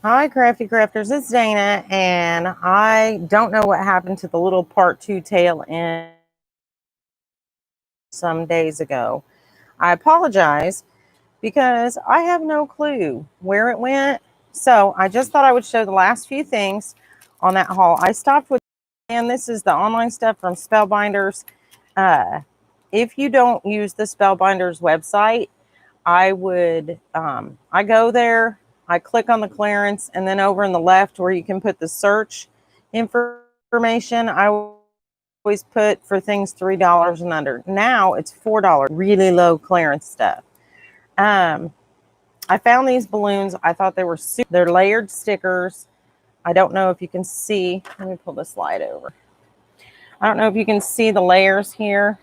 Hi, Crafty Crafters. It's Dana, and I don't know what happened to the little part 2 tail end some days ago. I apologize because I have no clue where it went. So I just thought I would show the last few things on that haul. I stopped with, and this is the online stuff from Spellbinders. If you don't use the Spellbinders website, I would, I go there, I click on the clearance, and then over in the left where you can put the search information, I always put for things $3 and under. Now it's $4, really low clearance stuff. I found these balloons. I thought they were super. They're layered stickers. I don't know if you can see. Let me pull the slide over. I don't know if you can see the layers here.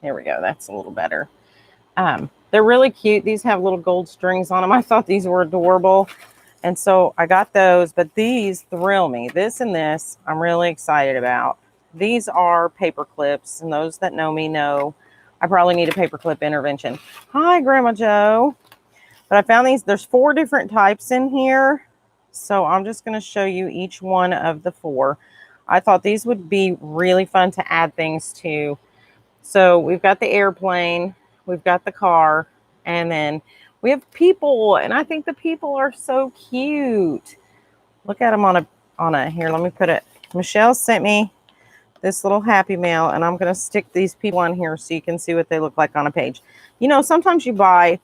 There we go. That's a little better. They're really cute. These have little gold strings on them. I thought these were adorable. And so I got those, but these thrill me. This and this, I'm really excited about. These are paper clips, and those that know me know I probably need a paper clip intervention. Hi, Grandma Joe. But I found these. There's 4 different types in here. So I'm just going to show you each one of the 4. I thought these would be really fun to add things to. So we've got the airplane. We've got the car, and then we have people, and I think the people are so cute. Look at them on a here, let me put it. Michelle sent me this little Happy Mail, and I'm going to stick these people on here so you can see what they look like on a page. You know, sometimes you buy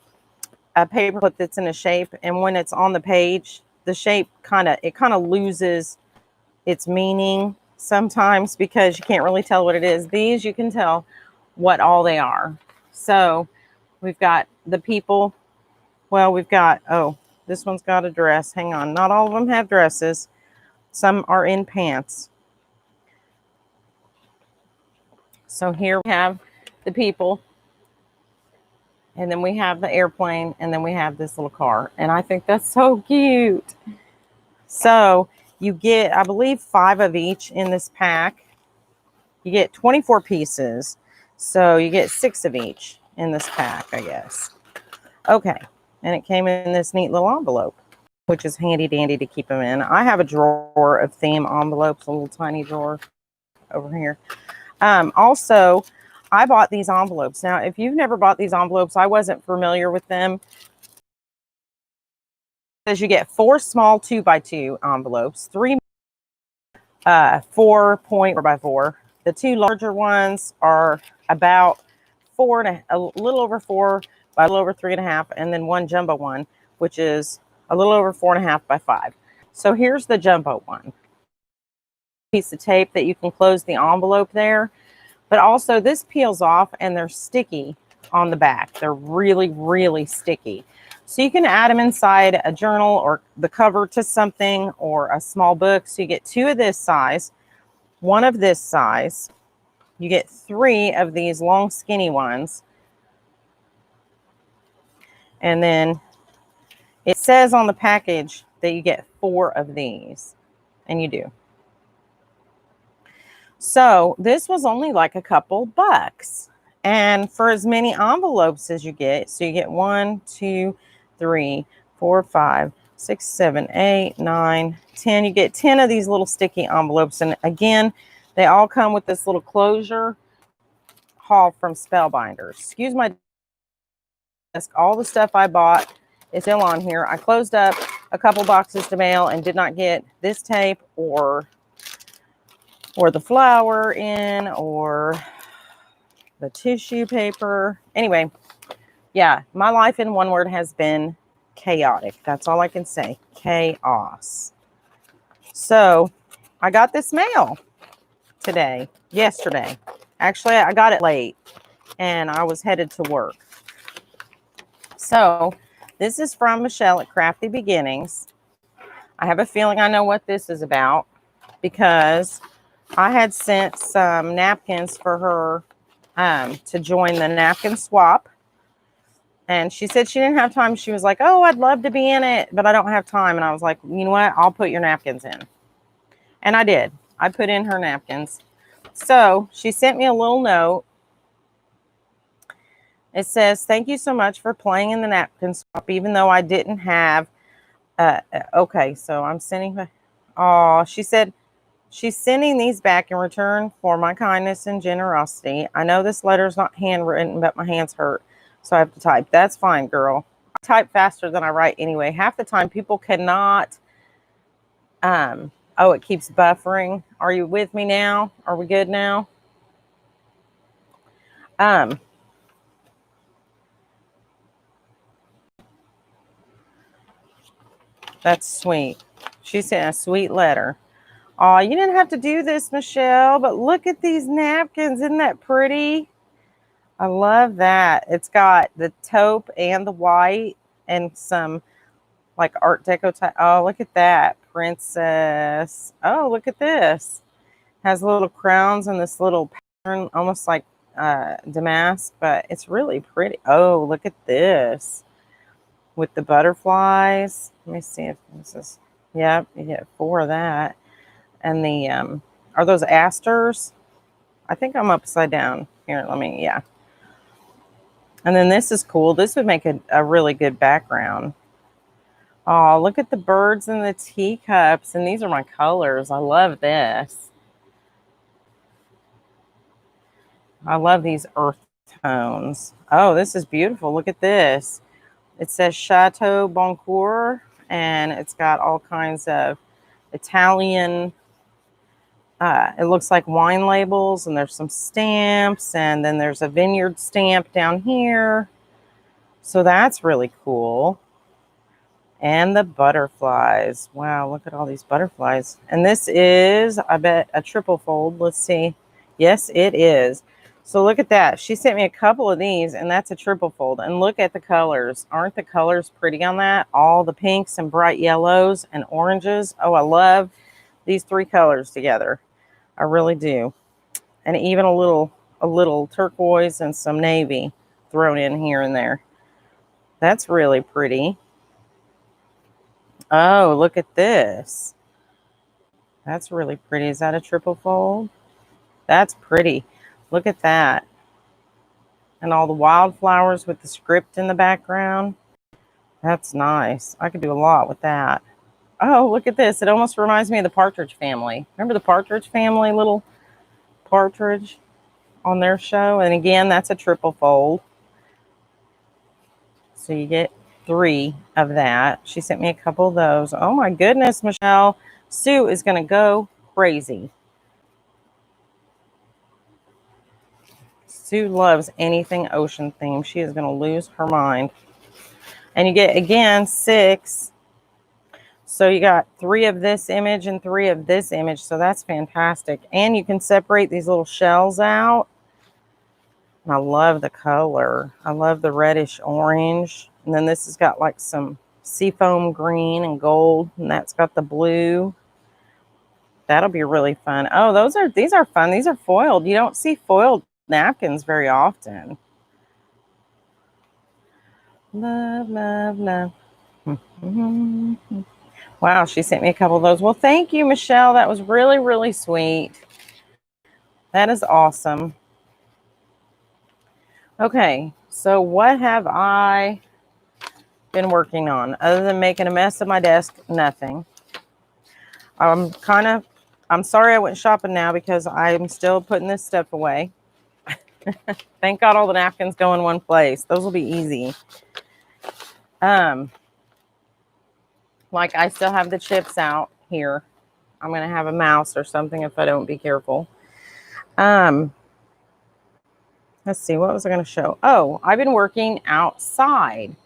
a paper clip that's in a shape, and when it's on the page, the shape kind of loses its meaning sometimes because you can't really tell what it is. These, you can tell what all they are. So we've got the people. Well, we've got, oh, this one's got a dress. Hang on. Not all of them have dresses. Some are in pants. So here we have the people. And then we have the airplane. And then we have this little car. And I think that's so cute. So you get, I believe, 5 of each in this pack. You get 24 pieces. So you get 6 of each in this pack, I guess. Okay. And it came in this neat little envelope, which is handy dandy to keep them in. I have a drawer of theme envelopes, a little tiny drawer over here. Also, I bought these envelopes. Now, if you've never bought these envelopes, I wasn't familiar with them. As you get 4 small 2x2 envelopes, 3 4.4x4. The 2 larger ones are about 4 and a little over 4 by a little over 3.5, and then 1 jumbo one, which is a little over 4.5 by 5. So here's the jumbo one. Piece of tape that you can close the envelope there, but also this peels off and they're sticky on the back. They're really, really sticky. So you can add them inside a journal or the cover to something or a small book. So you get 2 of this size, 1 of this size. You get 3 of these long skinny ones. And then it says on the package that you get 4 of these, and you do. So this was only like a couple bucks. And for as many envelopes as you get, so you get 1, 2, 3, 4, 5, 6, 7, 8, 9, 10. You get 10 of these little sticky envelopes. And again, they all come with this little closure haul from Spellbinders. Excuse my desk. All the stuff I bought is still on here. I closed up a couple boxes to mail and did not get this tape or the flour in or the tissue paper. Anyway, yeah, my life in one word has been chaotic. That's all I can say. Chaos. So I got this mail yesterday. Actually, I got it late and I was headed to work. So this is from Michelle at Crafty Beginnings. I have a feeling I know what this is about because I had sent some napkins for her to join the napkin swap. And she said she didn't have time. She was like, oh, I'd love to be in it, but I don't have time. And I was like, you know what? I'll put your napkins in. And I did. I put in her napkins. So she sent me a little note. It says, thank you so much for playing in the napkin swap, even though I didn't have Okay, so I'm sending. Oh, she said she's sending these back in return for my kindness and generosity. I know this letter's not handwritten, but my hands hurt, so I have to type. That's fine, girl. I type faster than I write anyway. Half the time, people cannot. Oh, it keeps buffering. Are you with me now? Are we good now? Um, that's sweet. She sent a sweet letter. Oh, you didn't have to do this, Michelle, but look at these napkins. Isn't that pretty? I love that. It's got the taupe and the white and some like Art Deco type. Oh, look at that. Princess. Oh, look at this. Has little crowns and this little pattern, almost like damask, but it's really pretty. Oh, look at this with the butterflies. Let me see if this is, yep, you get 4 of that. And the, are those asters? I think I'm upside down. Here, let me, yeah. And then this is cool. This would make a really good background. Oh, look at the birds and the teacups. And these are my colors. I love this. I love these earth tones. Oh, this is beautiful. Look at this. It says Chateau Boncoeur, and it's got all kinds of Italian, it looks like wine labels, and there's some stamps, and then there's a vineyard stamp down here. So that's really cool. And the butterflies. Wow, look at all these butterflies. And this is, I bet, a triple fold. Let's see. Yes, it is. So look at that. She sent me a couple of these, and that's a triple fold. And look at the colors. Aren't the colors pretty on that? All the pinks and bright yellows and oranges. Oh, I love these 3 colors together. I really do. And even a little turquoise and some navy thrown in here and there. That's really pretty. Oh, look at this. That's really pretty. Is that a triple fold? That's pretty. Look at that. And all the wildflowers with the script in the background. That's nice. I could do a lot with that. Oh, look at this. It almost reminds me of the Partridge Family. Remember the Partridge Family, little partridge on their show? And again, that's a triple fold. So you get 3 of that. She sent me a couple of those. Oh my goodness, Michelle. Sue is going to go crazy. Sue loves anything ocean themed. She is going to lose her mind. And you get, again, 6. So you got 3 of this image and 3 of this image. So that's fantastic. And you can separate these little shells out. And I love the color. I love the reddish orange. And then this has got like some seafoam green and gold. And that's got the blue. That'll be really fun. Oh, these are fun. These are foiled. You don't see foiled napkins very often. Love, love, love. Wow, she sent me a couple of those. Well, thank you, Michelle. That was really, really sweet. That is awesome. Okay, so what have I been working on other than making a mess of my desk? Nothing. I'm sorry I went shopping now because I'm still putting this stuff away. Thank God all the napkins go in one place. Those will be easy. Like I still have the chips out here. I'm going to have a mouse or something if I don't be careful. Let's see, what was I going to show? Oh, I've been working outside.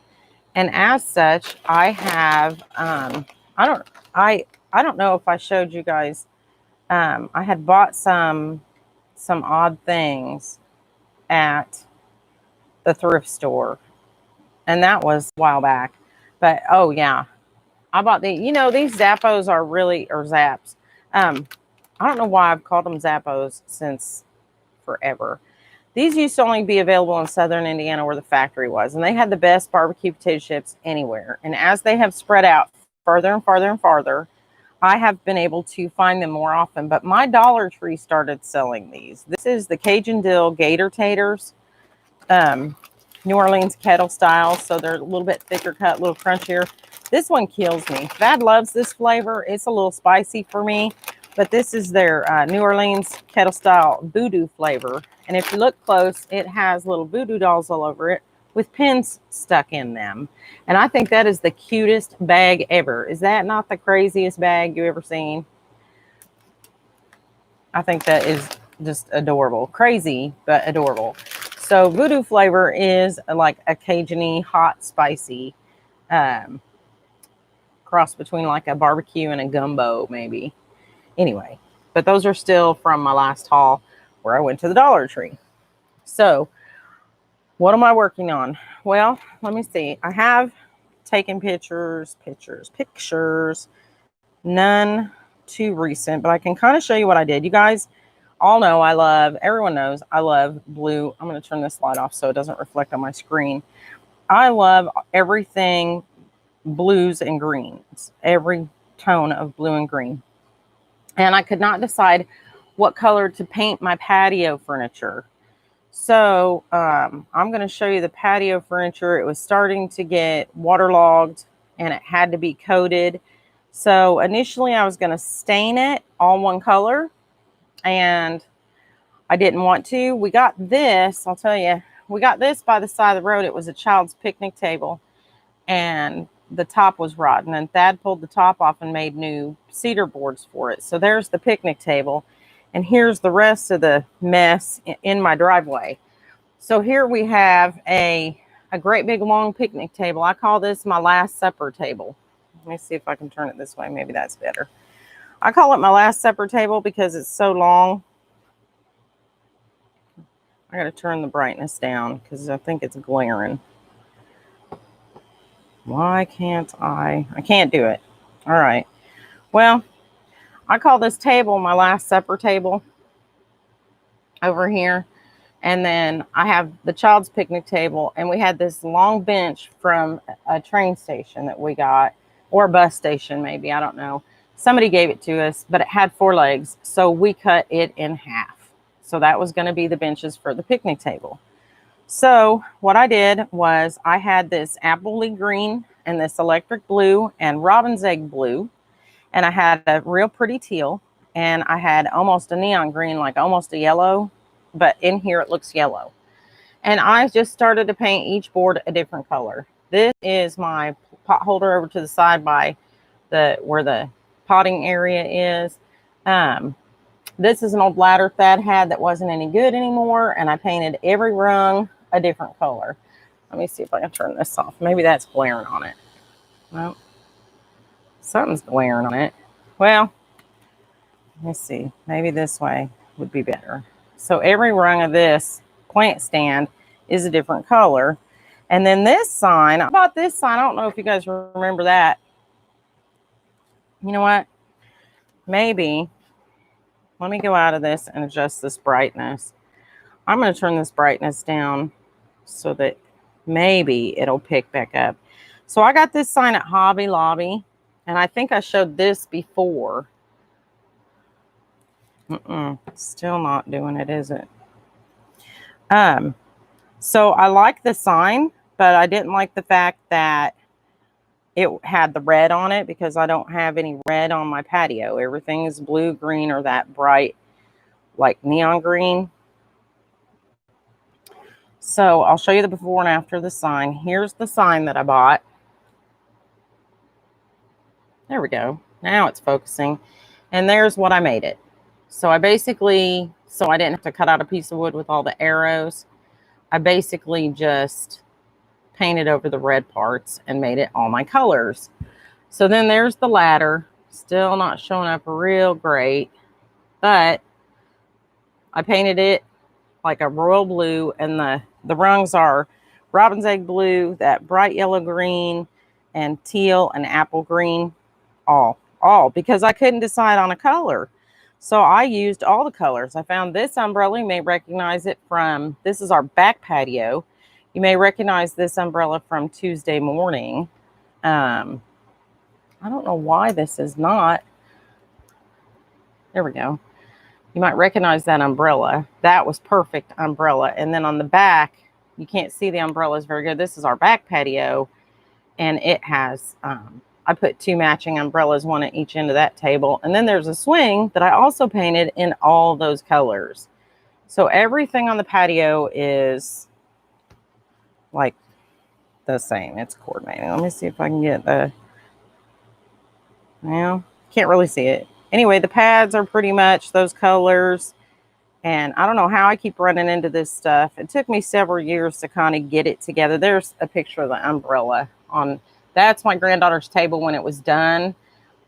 And as such, I have, I don't know if I showed you guys, I had bought some odd things at the thrift store. And that was a while back. But, oh, yeah. I bought these Zappos are really, or Zaps. I don't know why I've called them Zappos since forever. These used to only be available in southern Indiana where the factory was. And they had the best barbecue potato chips anywhere. And as they have spread out farther and farther and farther, I have been able to find them more often. But my Dollar Tree started selling these. This is the Cajun Dill Gator Taters. New Orleans kettle style. So they're a little bit thicker cut, a little crunchier. This one kills me. Thad loves this flavor. It's a little spicy for me, but this is their New Orleans kettle style voodoo flavor. And if you look close, it has little voodoo dolls all over it with pins stuck in them. And I think that is the cutest bag ever. Is that not the craziest bag you ever seen? I think that is just adorable. Crazy, but adorable. So voodoo flavor is like a Cajun-y, hot, spicy cross between like a barbecue and a gumbo maybe. Anyway, but those are still from my last haul where I went to the Dollar Tree. So what am I working on? Well, let me see. I have taken pictures, none too recent, but I can kind of show you what I did. You guys all know everyone knows I love blue. I'm going to turn this light off so it doesn't reflect on my screen. I love everything blues and greens, every tone of blue and green. And I could not decide what color to paint my patio furniture. So I'm going to show you the patio furniture. It was starting to get waterlogged and it had to be coated. So initially I was going to stain it all one color, and I didn't want to. We got this, I'll tell you, we got this by the side of the road. It was a child's picnic table, and the top was rotten, and Thad pulled the top off and made new cedar boards for it. So there's the picnic table, and here's the rest of the mess in my driveway. So here we have a great big long picnic table. I call this my Last Supper table. Let me see if I can turn it this way. Maybe that's better. I call it my Last Supper table because it's so long. I got to turn the brightness down because I think it's glaring. Why can't I? I can't do it. All right. Well, I call this table my Last Supper table over here. And then I have the child's picnic table, and we had this long bench from a train station that we got, or a bus station maybe, I don't know. Somebody gave it to us, but it had 4 legs, so we cut it in half. So that was going to be the benches for the picnic table. So what I did was I had this appley green and this electric blue and robin's egg blue, and I had a real pretty teal, and I had almost a neon green, like almost a yellow, but in here it looks yellow. And I just started to paint each board a different color. This is my pot holder over to the side by where the potting area is. This is an old ladder Thad had that wasn't any good anymore, and I painted every rung a different color. Let me see if I can turn this off. Maybe that's glaring on it. Well, something's glaring on it. Well, let's see. Maybe this way would be better. So every rung of this plant stand is a different color. And then this sign, I bought this sign. I don't know if you guys remember that. You know what? Maybe, let me go out of this and adjust this brightness. I'm going to turn this brightness down so that maybe it'll pick back up. So I got this sign at Hobby Lobby, and I think I showed this before. Still not doing it, is it? So I like the sign, but I didn't like the fact that it had the red on it, because I don't have any red on my patio. Everything is blue, green, or that bright, like neon green. So I'll show you the before and after the sign. Here's the sign that I bought. There we go. Now it's focusing. And there's what I made it. So I basically, so I didn't have to cut out a piece of wood with all the arrows. I basically just painted over the red parts and made it all my colors. So then there's the ladder. Still not showing up real great, but I painted it like a royal blue, and the rungs are robin's egg blue, that bright yellow green, and teal and apple green, all because I couldn't decide on a color. So I used all the colors. I found this umbrella. You may recognize it from, this is our back patio. You may recognize this umbrella from Tuesday morning. I don't know why this is not. There we go. You might recognize that umbrella. That was perfect umbrella. And then on the back, you can't see the umbrellas very good. This is our back patio. and it has, I put 2 matching umbrellas, one at each end of that table. And then there's a swing that I also painted in all those colors. So everything on the patio is like the same. It's coordinating. Let me see if I can get the, well, can't really see it. Anyway, the pads are pretty much those colors. And I don't know how I keep running into this stuff. It took me several years to kind of get it together. There's a picture of the umbrella on, that's my granddaughter's table when it was done.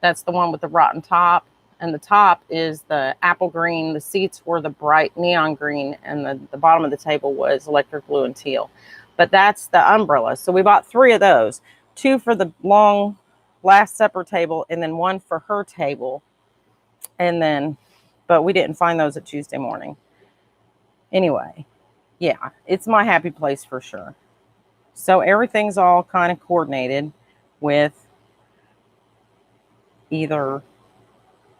That's the one with the rotten top. And the top is the apple green. The seats were the bright neon green. And the bottom of the table was electric blue and teal. But that's the umbrella. So we bought 3 of those. 2 for the long Last Supper table and then 1 for her table. And then, but we didn't find those at Tuesday morning. Anyway, yeah, it's my happy place for sure. So everything's all kind of coordinated with either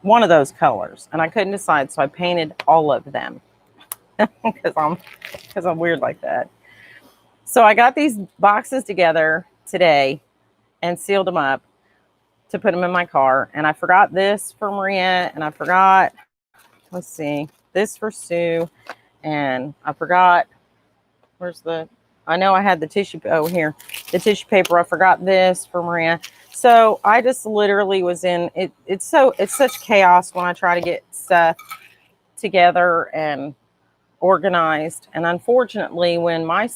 one of those colors. And I couldn't decide, so I painted all of them because I'm weird like that. So I got these boxes together today and sealed them up to put them in my car. And I forgot this for Maria, and I forgot, let's see, this for Sue. And I forgot, where's the, I know I had the tissue, oh, here, the tissue paper. I forgot this for Maria. So I just literally was in, it's such chaos when I try to get stuff together and organized. And unfortunately, when I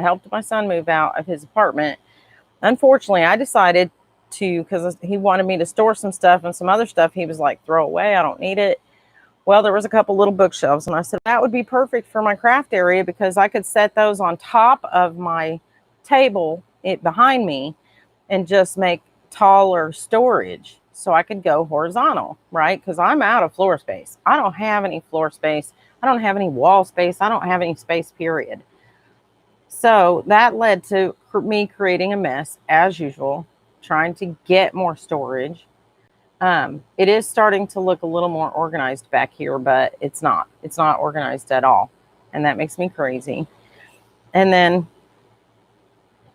helped my son move out of his apartment, unfortunately, I decided to, because he wanted me to store some stuff, and some other stuff he was like, throw away, I don't need it. Well, there was a couple little bookshelves, and I said, that would be perfect for my craft area because I could set those on top of my table behind me and just make taller storage so I could go horizontal, right? Because I'm out of floor space. I don't have any floor space. I don't have any wall space. I don't have any space, period. So that led to me creating a mess, as usual, trying to get more storage. It is starting to look a little more organized back here, but it's not organized at all. And that makes me crazy. And then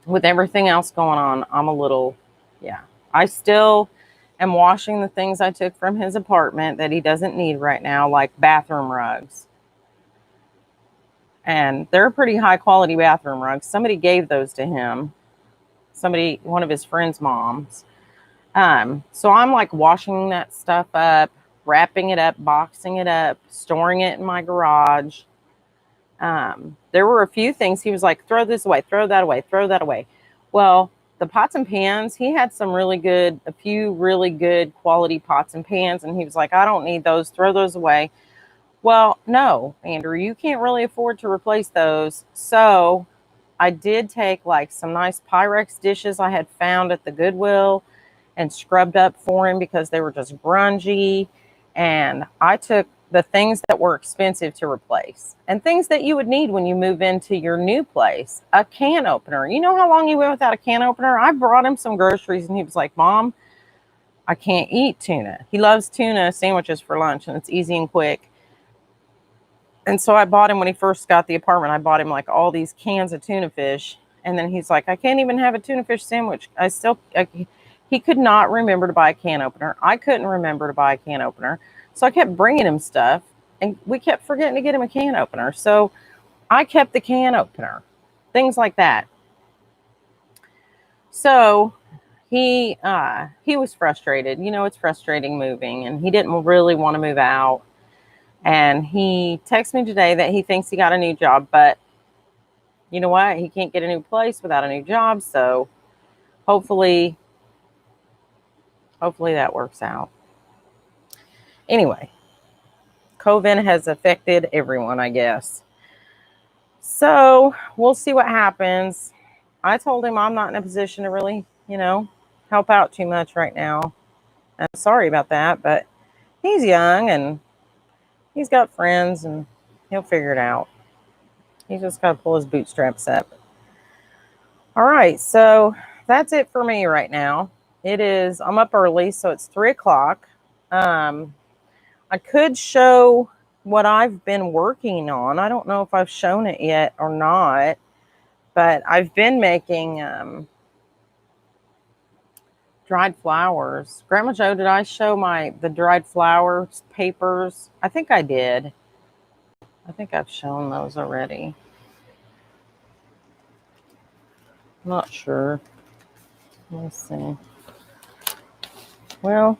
with everything else going on, I'm a little, yeah, I still am washing the things I took from his apartment that he doesn't need right now, like bathroom rugs. And they're pretty high quality bathroom rugs. Somebody gave those to him. One of his friends' moms. So I'm like washing that stuff up, wrapping it up, boxing it up, storing it in my garage. There were a few things he was like, throw this away, throw that away, throw that away. Well, the pots and pans, he had a few really good quality pots and pans. And he was like, I don't need those, throw those away. Well, no, Andrew, you can't really afford to replace those. So I did take like some nice Pyrex dishes I had found at the Goodwill and scrubbed up for him because they were just grungy. And I took the things that were expensive to replace and things that you would need when you move into your new place. A can opener. You know how long he went without a can opener? I brought him some groceries and he was like, Mom, I can't eat tuna. He loves tuna sandwiches for lunch and it's easy and quick. And so I bought him, when he first got the apartment, I bought him like all these cans of tuna fish. And then he's like, I can't even have a tuna fish sandwich. He could not remember to buy a can opener. I couldn't remember to buy a can opener. So I kept bringing him stuff and we kept forgetting to get him a can opener. So I kept the can opener, things like that. So he was frustrated. You know, it's frustrating moving, and he didn't really want to move out. And he texted me today that he thinks he got a new job, but you know what? He can't get a new place without a new job. So hopefully that works out. Anyway, COVID has affected everyone, I guess. So we'll see what happens. I told him I'm not in a position to really, help out too much right now. I'm sorry about that, but he's young and he's got friends and he'll figure it out. He's just got to pull his bootstraps up. All right, so that's it for me right now. I'm up early, so it's 3:00. I could show what I've been working on. I don't know if I've shown it yet or not, but I've been making Dried flowers. Grandma Jo, did I show the dried flowers papers? I think I did. I think I've shown those already. I'm not sure. Let's see. Well,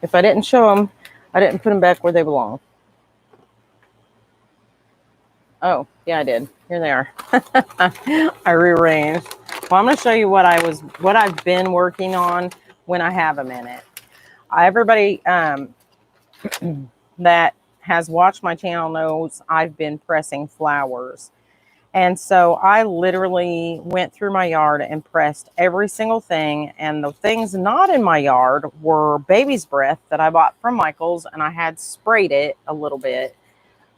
if I didn't show them, I didn't put them back where they belong. Oh, yeah, I did. Here they are. I rearranged. Well, I'm going to show you what I've been working on when I have a minute. Everybody that has watched my channel knows I've been pressing flowers. And so I literally went through my yard and pressed every single thing. And the things not in my yard were baby's breath that I bought from Michael's, and I had sprayed it a little bit.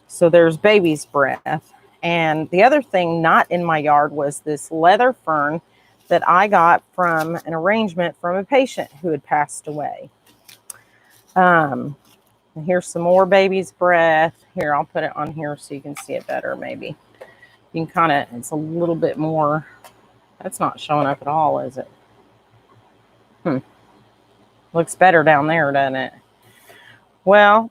So there's baby's breath. And the other thing not in my yard was this leather fern that I got from an arrangement from a patient who had passed away. And here's some more baby's breath. Here, I'll put it on here so you can see it better maybe. You can kind of, it's a little bit more, that's not showing up at all, is it? Looks better down there, doesn't it? Well,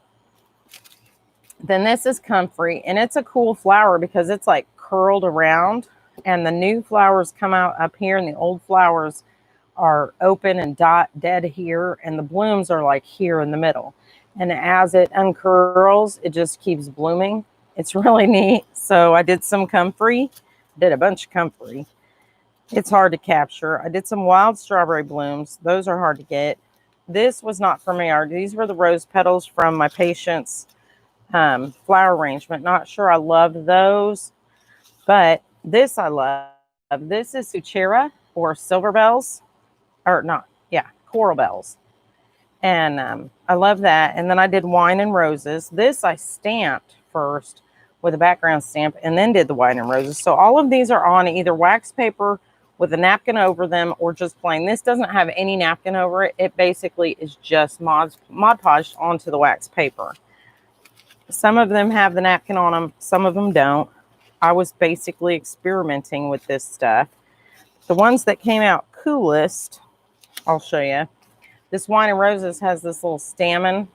then this is comfrey, and it's a cool flower because it's like curled around, and the new flowers come out up here, and the old flowers are open and dead here, and the blooms are like here in the middle. And as it uncurls, it just keeps blooming. It's really neat. So I did some comfrey, did a bunch of comfrey. It's hard to capture. I did some wild strawberry blooms. Those are hard to get. This was not from my yard. These were the rose petals from my patient's flower arrangement. Not sure I loved those, but this I love. This is Suchera or silver bells, or not, yeah, coral bells. And I love that. And then I did wine and roses. This I stamped first with a background stamp and then did the wine and roses. So all of these are on either wax paper with a napkin over them or just plain. This doesn't have any napkin over it. It basically is just Mod Podged onto the wax paper. Some of them have the napkin on them. Some of them don't. I was basically experimenting with this stuff. The ones that came out coolest, I'll show you. This wine and roses has this little stamen.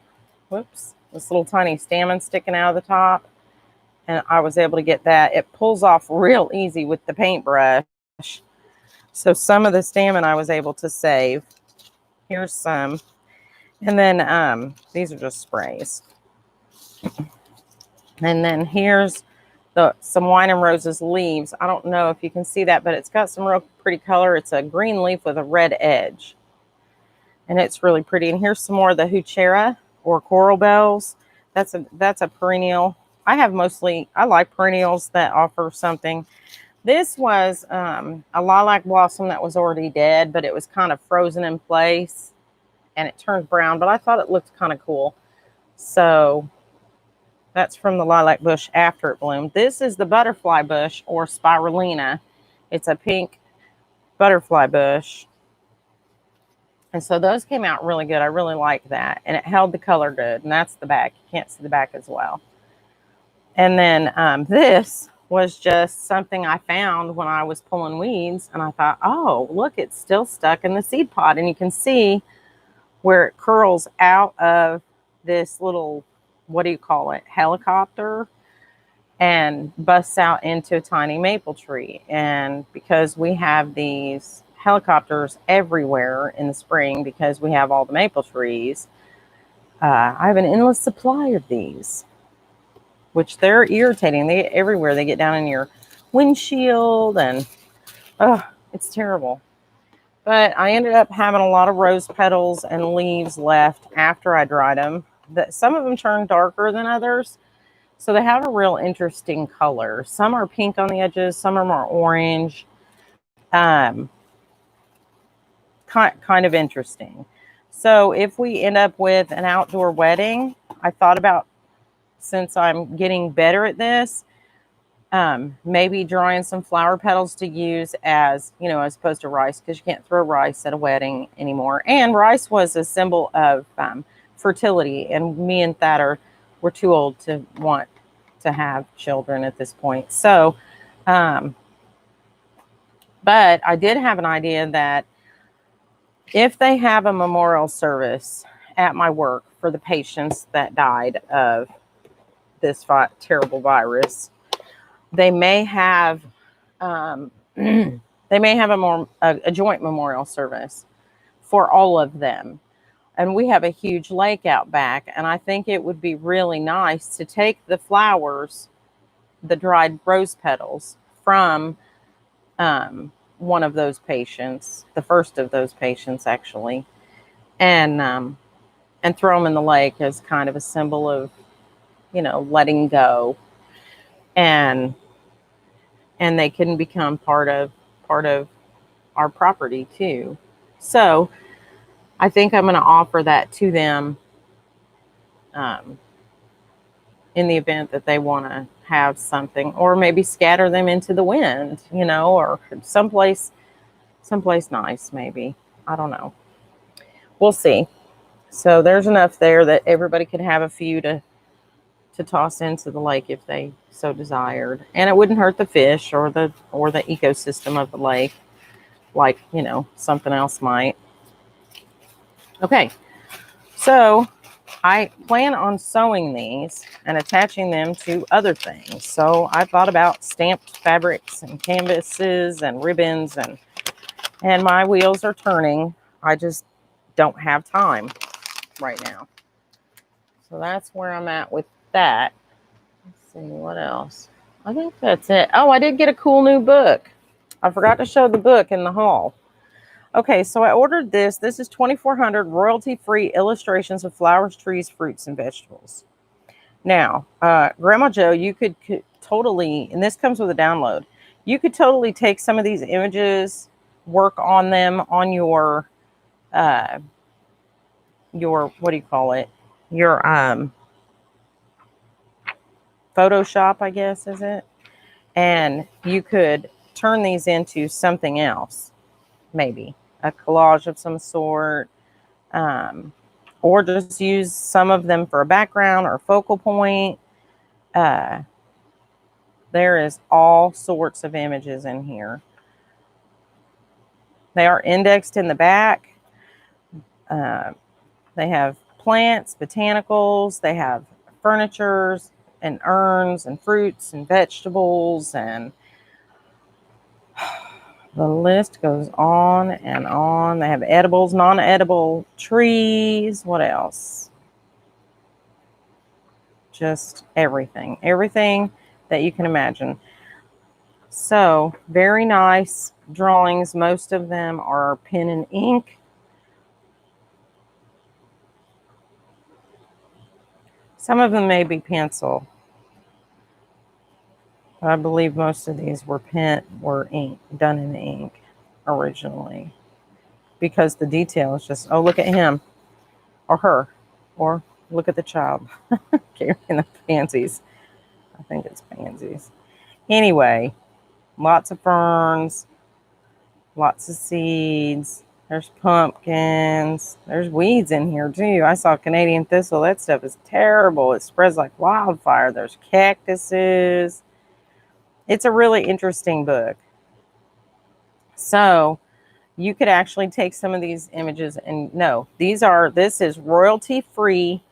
Whoops. This little tiny stamen sticking out of the top. And I was able to get that. It pulls off real easy with the paintbrush. So some of the stamen I was able to save. Here's some. And then these are just sprays. And then here's some wine and roses leaves. I don't know if you can see that, but it's got some real pretty color. It's a green leaf with a red edge. And it's really pretty. And here's some more of the Huchera or coral bells. That's a perennial. I like perennials that offer something. This was a lilac blossom that was already dead, but it was kind of frozen in place and it turned brown, but I thought it looked kind of cool. So that's from the lilac bush after it bloomed. This is the butterfly bush or spirulina. It's a pink butterfly bush. And so those came out really good. I really like that. And it held the color good. And that's the back. You can't see the back as well. And then this was just something I found when I was pulling weeds. And I thought, oh, look, it's still stuck in the seed pod. And you can see where it curls out of this little, what do you call it, helicopter, and busts out into a tiny maple tree. And because we have these helicopters everywhere in the spring, because we have all the maple trees, I have an endless supply of these, which they're irritating. They get everywhere. They get down in your windshield and it's terrible. But I ended up having a lot of rose petals and leaves left after I dried them. Some of them turned darker than others, so they have a real interesting color. Some are pink on the edges, some are more orange. Kind of interesting. So if we end up with an outdoor wedding, I thought about, since I'm getting better at this, maybe drawing some flower petals to use as, as opposed to rice, because you can't throw rice at a wedding anymore. And rice was a symbol of fertility, and me and Thad we're too old to want to have children at this point. So, but I did have an idea that If they have a memorial service at my work for the patients that died of this terrible virus, they may have they may have a joint memorial service for all of them. And we have a huge lake out back, and I think it would be really nice to take the flowers, the dried rose petals, from one of those patients, the first of those patients actually, and throw them in the lake as kind of a symbol of, letting go, and they can become part of our property too. So I think I'm going to offer that to them um, in the event that they want to have something, or maybe scatter them into the wind, or someplace nice, maybe. I don't know. We'll see. So there's enough there that everybody could have a few to toss into the lake if they so desired, and it wouldn't hurt the fish or the ecosystem of the lake, like something else might. Okay, so I plan on sewing these and attaching them to other things. So I thought about stamped fabrics and canvases and ribbons, and my wheels are turning. I just don't have time right now. So that's where I'm at with that. Let's see what else. I think that's it. Oh, I did get a cool new book. I forgot to show the book in the haul. Okay, so I ordered this. This is 2,400 royalty-free illustrations of flowers, trees, fruits, and vegetables. Now, Grandma Joe, you could totally, and this comes with a download, you could totally take some of these images, work on them on your what do you call it? Your Photoshop, I guess, is it? And you could turn these into something else, maybe a collage of some sort, or just use some of them for a background or focal point. There is all sorts of images in here. They are indexed in the back. They have plants, botanicals, they have furnitures and urns and fruits and vegetables, and the list goes on and on. They have edibles, non-edible trees. What else? Just everything that you can imagine. So very nice drawings. Most of them are pen and ink. Some of them may be pencil. I believe most of these were ink, done in ink originally, because the detail is just, oh, look at him or her, or look at the child carrying the pansies. I think it's pansies. Anyway, lots of ferns, lots of seeds. There's pumpkins. There's weeds in here too. I saw Canadian thistle. That stuff is terrible. It spreads like wildfire. There's cactuses. It's a really interesting book. So you could actually take some of these images and this is royalty-free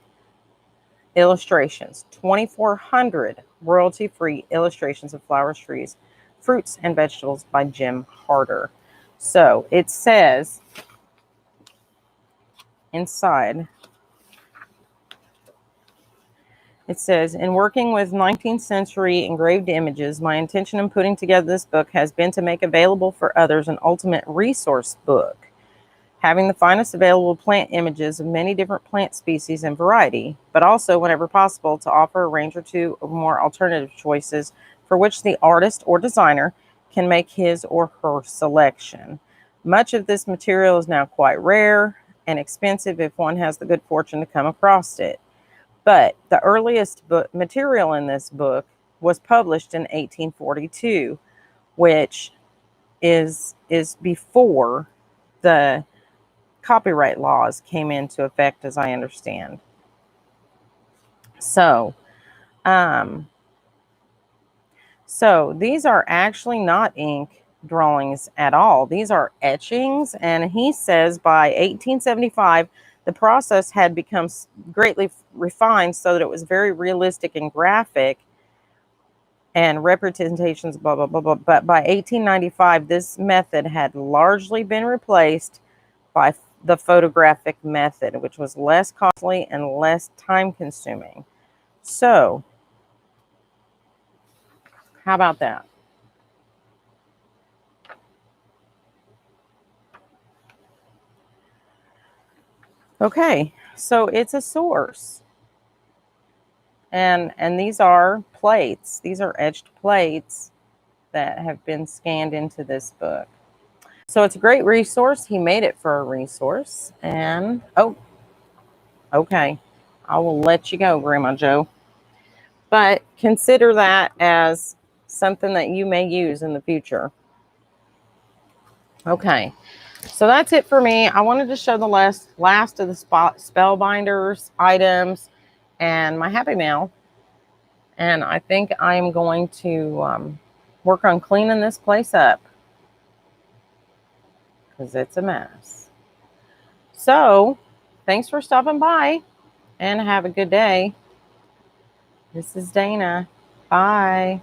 illustrations. 2,400 royalty-free illustrations of flowers, trees, fruits, and vegetables by Jim Harder. So it says inside, in working with 19th century engraved images, my intention in putting together this book has been to make available for others an ultimate resource book, having the finest available plant images of many different plant species and variety, but also, whenever possible, to offer a range or two of more alternative choices for which the artist or designer can make his or her selection. Much of this material is now quite rare and expensive if one has the good fortune to come across it. But the earliest material in this book was published in 1842, which is before the copyright laws came into effect, as I understand. So these are actually not ink. drawings at all. These are etchings, and he says by 1875 the process had become greatly refined so that it was very realistic and graphic and representations, blah, blah, blah, blah. But by 1895, this method had largely been replaced by the photographic method, which was less costly and less time consuming. So, how about that? Okay, so it's a source. And these are plates. These are etched plates that have been scanned into this book. So it's a great resource. He made it for a resource. And, oh, okay. I will let you go, Grandma Joe. But consider that as something that you may use in the future. Okay. So that's it for me. I wanted to show the last of the Spellbinders items and my Happy Mail. And I think I'm going to work on cleaning this place up because it's a mess. So thanks for stopping by and have a good day. This is Dana. Bye.